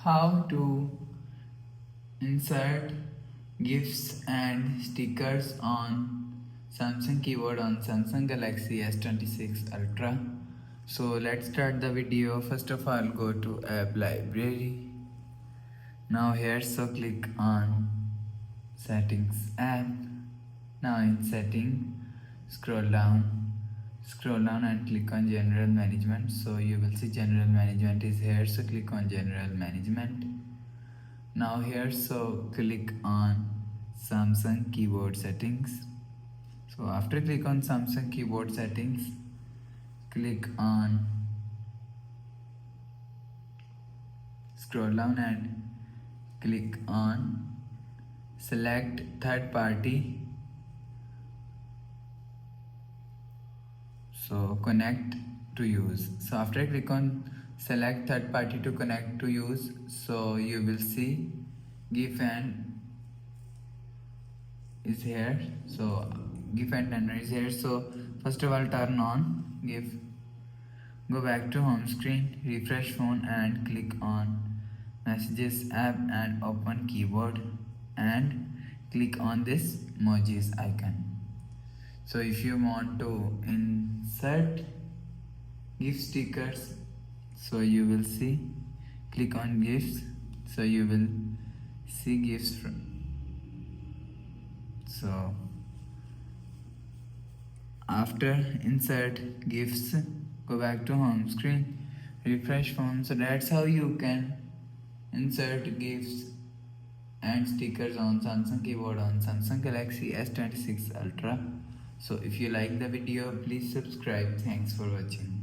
How to insert GIFs and stickers on Samsung keyboard on Samsung Galaxy S26 Ultra. So let's start the video. First of all, go to app library. Now here, so click on settings app. Now in setting, scroll down and click on general management. So you will see general management is here, so click on general management. Now here, so click on Samsung keyboard settings. So after click on Samsung keyboard settings, click on scroll down and click on select third party. So connect to use. So after click on select third party to connect to use, so you will see GIF and is here. So GIF and banner is here. So first of all, turn on GIF. Go back to home screen, refresh phone and click on messages app and open keyboard and click on this emojis icon. So if you want to insert GIF stickers, so you will see, click on GIFs, so you will see GIFs from. So after insert GIFs, go back to home screen, refresh phone. So that's how you can insert GIFs and stickers on Samsung keyboard on Samsung Galaxy S26 Ultra. So if you like the video, please subscribe. Thanks for watching.